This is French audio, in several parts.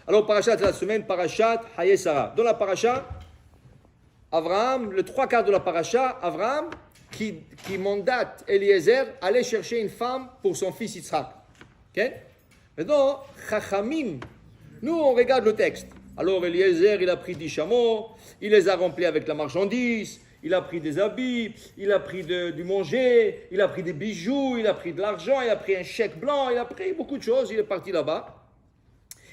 Alors, parachat de la semaine, parachat Haye Sarah. Dans la paracha, Abraham, le trois quarts de la paracha, Abraham qui mandate Eliezer aller chercher une femme pour son fils Yitzhak. Okay? Maintenant, Chachamim, nous on regarde le texte. Alors Eliezer, il a pris 10 chameaux, il les a remplis avec la marchandise, il a pris des habits, il a pris du manger, il a pris des bijoux, il a pris de l'argent, il a pris un chèque blanc, il a pris beaucoup de choses, il est parti là-bas.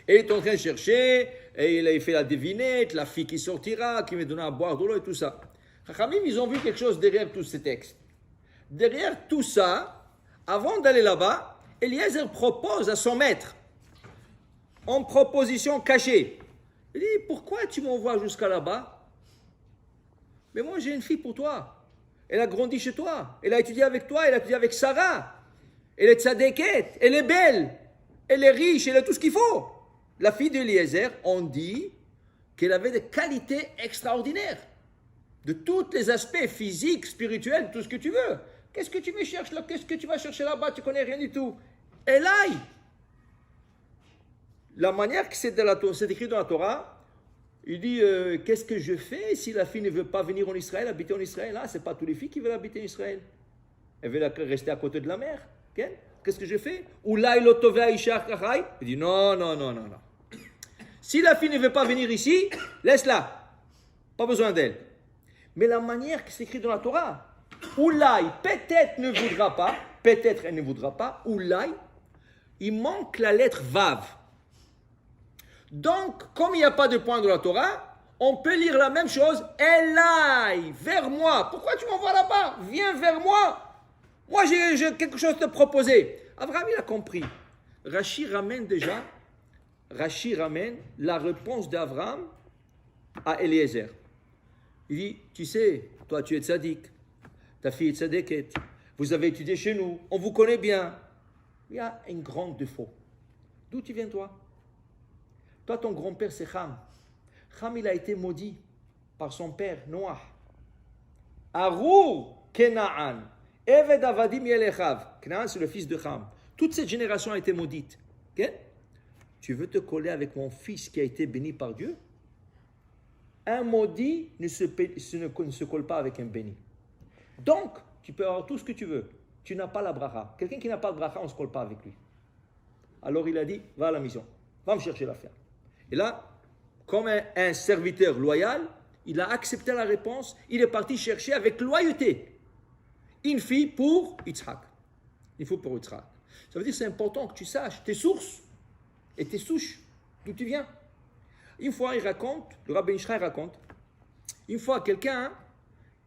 Et il est en train de chercher, et il a fait la devinette, la fille qui sortira, qui va donner à boire de l'eau et tout ça. Chachamim, ils ont vu quelque chose derrière tous ces textes. Derrière tout ça, avant d'aller là-bas, Eliezer propose à son maître, en proposition cachée. Il dit, pourquoi tu m'envoies jusqu'à là-bas? Mais moi, j'ai une fille pour toi. Elle a grandi chez toi. Elle a étudié avec toi. Elle a étudié avec Sarah. Elle est tzadékette. Elle est belle. Elle est riche. Elle a tout ce qu'il faut. La fille d'Eliezer, on dit qu'elle avait des qualités extraordinaires. De tous les aspects physiques, spirituels, tout ce que tu veux. Qu'est-ce que tu me cherches là? Qu'est-ce que tu vas chercher là-bas? Tu ne connais rien du tout. Elle aille. La manière que c'est écrit dans la Torah, il dit, qu'est-ce que je fais si la fille ne veut pas venir en Israël, habiter en Israël? Ce n'est pas toutes les filles qui veulent habiter en Israël. Elles veulent rester à côté de la mer. Okay? Qu'est-ce que je fais? Il dit, non. Si la fille ne veut pas venir ici, laisse-la. Pas besoin d'elle. Mais la manière que c'est écrit dans la Torah, Oulaï, peut-être ne voudra pas, peut-être elle ne voudra pas, Oulaï, il manque la lettre Vav. Donc, comme il n'y a pas de point dans la Torah, on peut lire la même chose, Elai, vers moi. Pourquoi tu m'envoies là-bas? Viens vers moi. Moi, j'ai quelque chose à te proposer. Abraham, il a compris. Rashi ramène la réponse d'Abraham à Eliezer. Il dit, tu sais, toi tu es tzaddik, ta fille est tzadékette, vous avez étudié chez nous, on vous connaît bien. Il y a un grand défaut. D'où tu viens toi? Toi, ton grand-père, c'est Ham. Ham, il a été maudit par son père, Noah. Arur Kenaan, Eved Avadim Yelechav. Kenaan, c'est le fils de Ham. Toute cette génération a été maudite. Okay? Tu veux te coller avec mon fils qui a été béni par Dieu? Un maudit ne se colle pas avec un béni. Donc, tu peux avoir tout ce que tu veux. Tu n'as pas la bracha. Quelqu'un qui n'a pas de bracha, on ne se colle pas avec lui. Alors il a dit, va à la maison, va me chercher l'affaire. Et là, comme un serviteur loyal, il a accepté la réponse, il est parti chercher avec loyauté une fille pour Yitzhak. Une fille pour Yitzhak. Ça veut dire que c'est important que tu saches tes sources et tes souches, d'où tu viens. Une fois, le rabbin Ishraï raconte, une fois quelqu'un,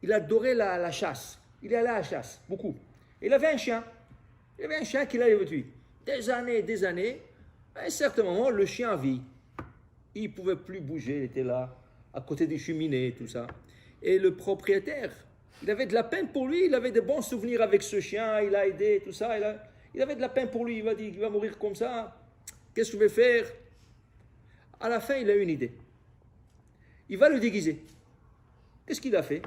il adorait la chasse. Il est allé à la chasse, beaucoup. Il avait un chien. Il avait un chien qu'il allait avec lui. Des années, à un certain moment, le chien vit. Il ne pouvait plus bouger, il était là, à côté des cheminées, tout ça. Et le propriétaire, il avait de la peine pour lui, il avait de bons souvenirs avec ce chien, il a aidé, tout ça. Il avait de la peine pour lui, il va dire qu'il va mourir comme ça. Qu'est-ce que je vais faire? À la fin, il a une idée. Il va le déguiser. Qu'est-ce qu'il a fait?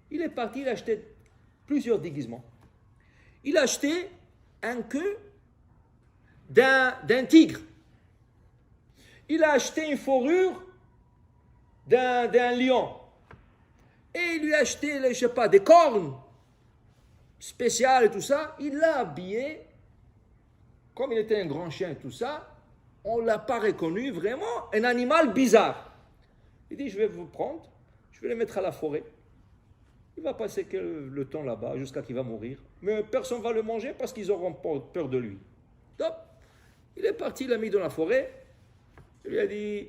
Il est parti, il a acheté plusieurs déguisements. Il a acheté un queue d'un tigre. Il a acheté une fourrure d'un lion. Et il lui a acheté, je ne sais pas, des cornes spéciales et tout ça. Il l'a habillé. Comme il était un grand chien et tout ça, on ne l'a pas reconnu, vraiment un animal bizarre. Il dit, je vais vous prendre, je vais le mettre à la forêt. Il va passer le temps là-bas jusqu'à qu'il va mourir. Mais personne ne va le manger parce qu'ils auront peur de lui. Donc, il est parti, il l'a mis dans la forêt. Il lui a dit,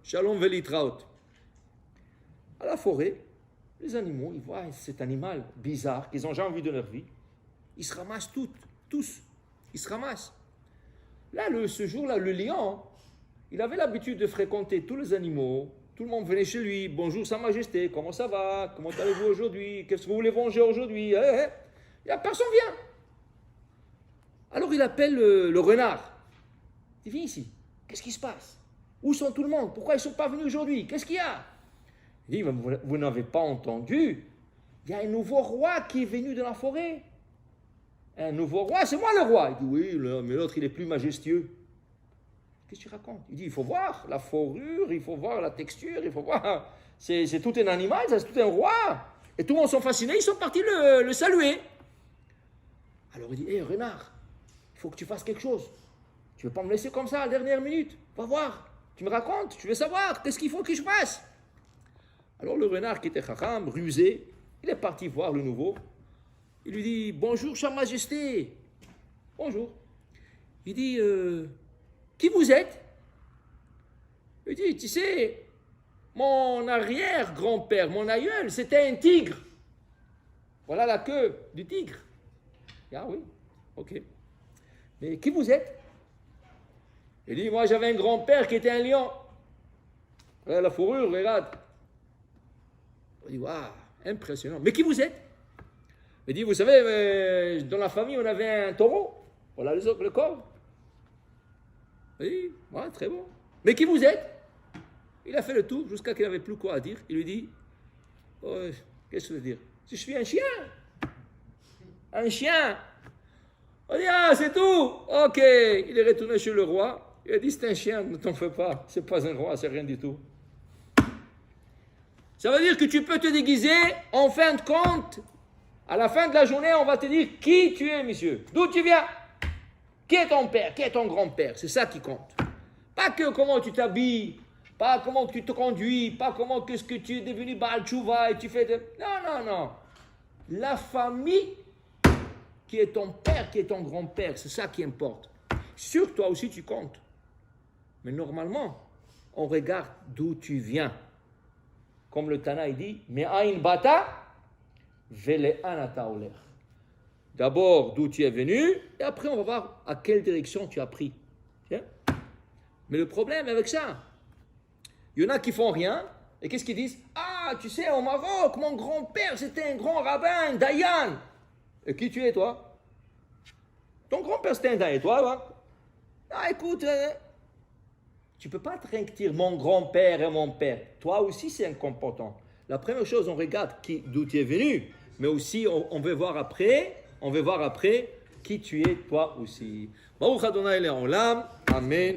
Shalom velitraot. À la forêt, les animaux, ils voient cet animal bizarre qu'ils n'ont jamais vu de leur vie. Ils se ramassent tous. Ils se ramassent. Là, ce jour-là, le lion, il avait l'habitude de fréquenter tous les animaux. Tout le monde venait chez lui. Bonjour, Sa Majesté, comment ça va? Comment allez-vous aujourd'hui? Qu'est-ce que vous voulez manger aujourd'hui? Il n'y a personne vient. Alors il appelle le renard. Il dit, viens ici. Qu'est-ce qui se passe? Où sont tout le monde? Pourquoi ils ne sont pas venus aujourd'hui? Qu'est-ce qu'il y a? Il dit, vous n'avez pas entendu? Il y a un nouveau roi qui est venu de la forêt. Un nouveau roi, c'est moi le roi. Il dit, oui, mais l'autre, il est plus majestueux. Qu'est-ce que tu racontes? Il dit, il faut voir la fourrure, il faut voir la texture, il faut voir. C'est tout un animal, c'est tout un roi. Et tout le monde sont fascinés, ils sont partis le saluer. Alors il dit, hé renard, il faut que tu fasses quelque chose. Tu ne veux pas me laisser comme ça à la dernière minute. Va voir, tu me racontes, tu veux savoir, qu'est-ce qu'il faut que je fasse? Alors le renard qui était chacham, rusé, il est parti voir le nouveau. Il lui dit, bonjour, chère majesté. Bonjour. Il dit, qui vous êtes? Il dit, tu sais, mon arrière-grand-père, mon aïeul, c'était un tigre. Voilà la queue du tigre. Ah oui, ok. Mais qui vous êtes? Il dit, moi j'avais un grand-père qui était un lion. Regarde la fourrure, regarde. Il dit, waouh, impressionnant. Mais qui vous êtes? Il dit, vous savez, dans la famille, on avait un taureau. Voilà le corps. Il dit, ouais, très bon. Mais qui vous êtes? Il a fait le tour jusqu'à qu'il n'avait plus quoi à dire. Il lui dit, oh, qu'est-ce que je veux dire? Je suis un chien. Un chien. On dit, ah, c'est tout. Ok. Il est retourné chez le roi. Il a dit, c'est un chien, ne t'en fais pas. C'est pas un roi, c'est rien du tout. Ça veut dire que tu peux te déguiser, en fin de compte, à la fin de la journée, on va te dire qui tu es, monsieur. D'où tu viens? Qui est ton père? Qui est ton grand-père? C'est ça qui compte. Pas que comment tu t'habilles, pas comment tu te conduis, pas comment qu'est-ce que tu es devenu Baal Tchouva et tu fais de... Non. La famille qui est ton père, qui est ton grand-père, c'est ça qui importe. Sûr, toi aussi tu comptes. Mais normalement, on regarde d'où tu viens. Comme le Tana il dit, Me'ain bata, vele'an ata oler. D'abord, d'où tu es venu, et après, on va voir à quelle direction tu as pris. Tiens. Mais le problème avec ça, il y en a qui font rien, et qu'est-ce qu'ils disent? Ah, tu sais, au Maroc, mon grand-père, c'était un grand rabbin, Dayan. Et qui tu es, toi? Ton grand-père, c'était un Dayan, et toi? Ah, écoute, tu ne peux pas te réinclure mon grand-père et mon père. Toi aussi, c'est un comportement. La première chose, on regarde d'où tu es venu, mais aussi, on veut voir après qui tu es toi aussi. Baruch Adonai Le'olam. Amen.